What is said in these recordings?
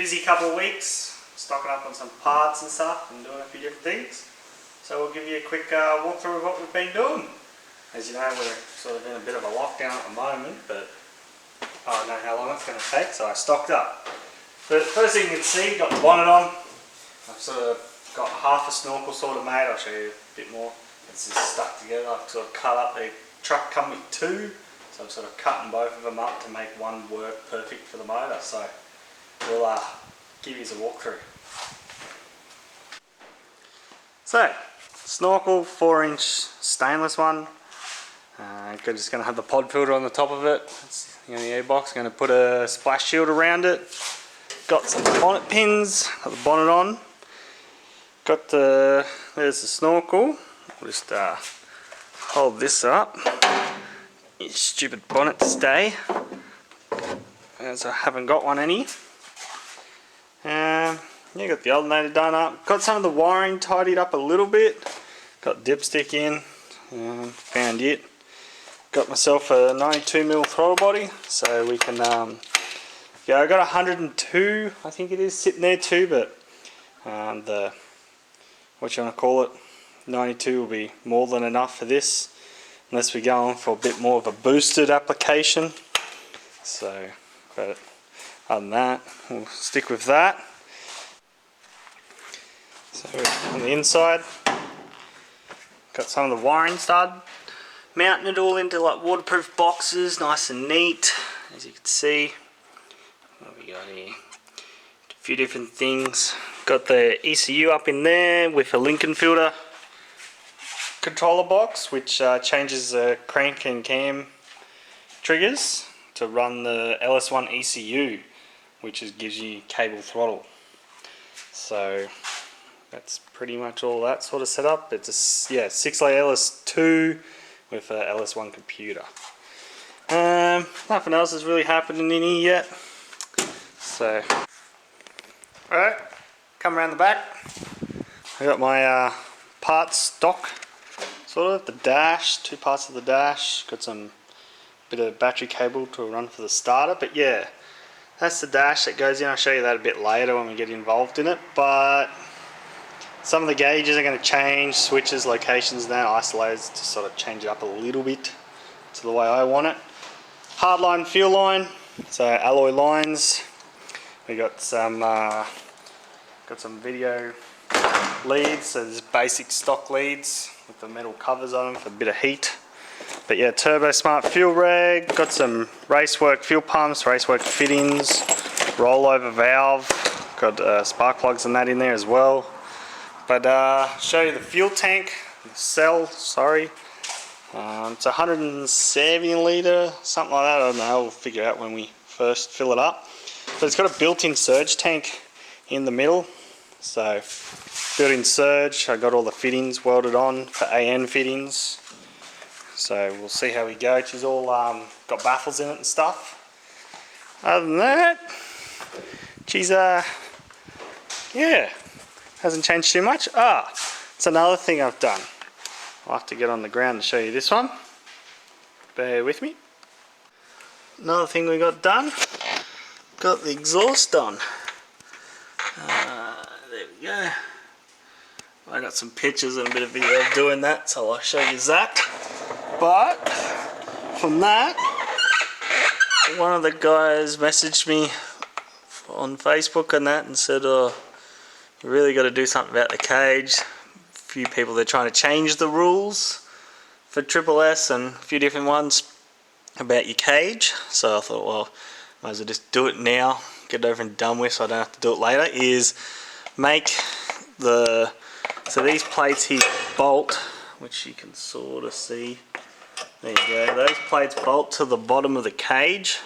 busy couple of weeks, stocking up on some parts and stuff and doing a few different things. So we'll give you a quick walkthrough of what we've been doing. As you know, we're sort of in a bit of a lockdown at the moment, but I don't know how long it's going to take, so I stocked up. But first thing you can see, got the bonnet on. I've sort of got half a snorkel sort of made. I'll show you a bit more. It's just stuck together. I've sort of cut up. The truck come with two, so I'm sort of cutting both of them up to make one work perfect for the motor. So we'll give you a walkthrough. So, snorkel, 4-inch stainless one. Just going to have the pod filter on the top of it. It's in the airbox. Going to put a splash shield around it. Got some bonnet pins. Got the bonnet on. Got the, there's the snorkel. I'll just hold this up. You stupid bonnet to stay, as I haven't got one any. Yeah, got the alternator done up. Got some of the wiring tidied up a little bit. Got dipstick in. Found it. Got myself a 92mm throttle body, so we can. Yeah, I got 102, I think it is, sitting there too. But the what you want to call it, 92 will be more than enough for this, unless we're going for a bit more of a boosted application. So, but other than that, we'll stick with that. So on the inside, got some of the wiring started, mounting it all into like waterproof boxes, nice and neat. As you can see, what we got here, a few different things. Got the ECU up in there with a Lincoln filter controller box, which changes the crank and cam triggers to run the LS1 ECU, which gives you cable throttle. So that's pretty much all that sort of setup. It's a 6-lay LS2 with a LS1 computer. Nothing else is really happening in here yet. So, alright, come around the back. I got my parts stock, sort of, the dash, 2 parts of the dash. Got some bit of battery cable to run for the starter, but yeah, that's the dash that goes in. I'll show you that a bit later when we get involved in it. But some of the gauges are going to change, switches, locations now, isolators, to sort of change it up a little bit to the way I want it. Hardline fuel line, so alloy lines. We got some video leads, so there's basic stock leads with the metal covers on them for a bit of heat. But yeah, Turbo Smart fuel rag, got some racework fuel pumps, racework fittings, rollover valve, got spark plugs and that in there as well. But show you the fuel tank, the cell, sorry. It's 170 litre, something like that. I don't know, we'll figure out when we first fill it up. But it's got a built-in surge tank in the middle. So built-in surge, I got all the fittings welded on for AN fittings. So we'll see how we go. She's all got baffles in it and stuff. Other than that, she's yeah, hasn't changed too much. It's another thing I've done. I'll have to get on the ground and show you this one. Bear with me. Another thing we got done, got the exhaust on. There we go. I got some pictures and a bit of video of doing that, so I'll show you that. But from that, one of the guys messaged me on Facebook and that and said, oh, you really got to do something about the cage. A few people, they're trying to change the rules for Triple S and a few different ones about your cage. So I thought, well, might as well just do it now, get it over and done with so I don't have to do it later. Is make the, so these plates here bolt, which you can sort of see. There you go, those plates bolt to the bottom of the cage,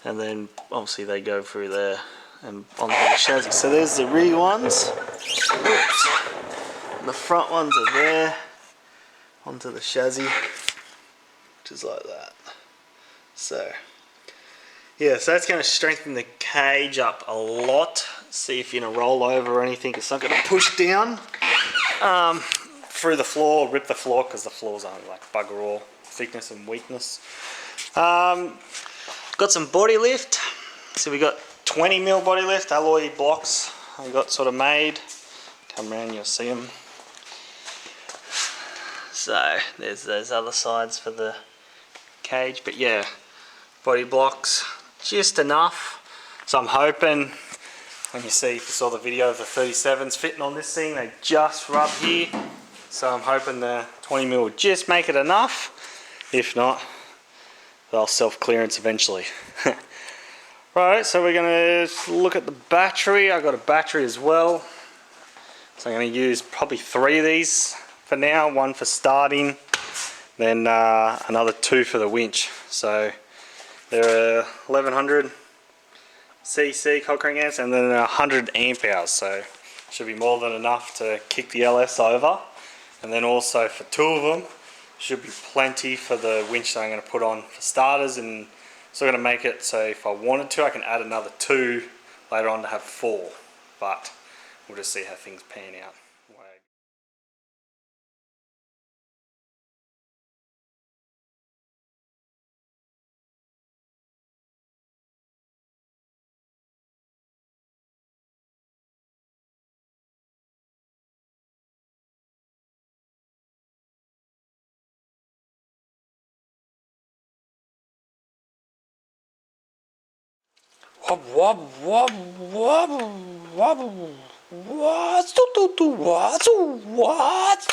and then obviously they go through there and onto the chassis. So there's the rear ones. Oops. The front ones are there onto the chassis, which is like that. So yeah, so that's going to strengthen the cage up a lot. See if you're going to roll over or anything, it's not going to push down through the floor, rip the floor, because the floor's only like bugger all thickness and weakness. Got some body lift. So we got 20mm body lift alloy blocks I got sort of made. Come around, you'll see them. So there's those other sides for the cage, but yeah, body blocks just enough. So I'm hoping, when you saw the video of the 37s fitting on this thing, they just rub here. So I'm hoping the 20mm will just make it enough. If not, they'll self-clearance eventually. Right, so we're going to look at the battery. I got a battery as well. So I'm going to use probably 3 of these for now. One for starting, then another 2 for the winch. So they're 1100 cc cold crank amps and then 100 amp hours. So should be more than enough to kick the LS over. And then also for 2 of them, should be plenty for the winch that I'm going to put on for starters. And so I'm going to make it so if I wanted to, I can add another 2 later on to have 4. But we'll just see how things pan out. Wobble, wobble, wobble, wobble, wobble. What?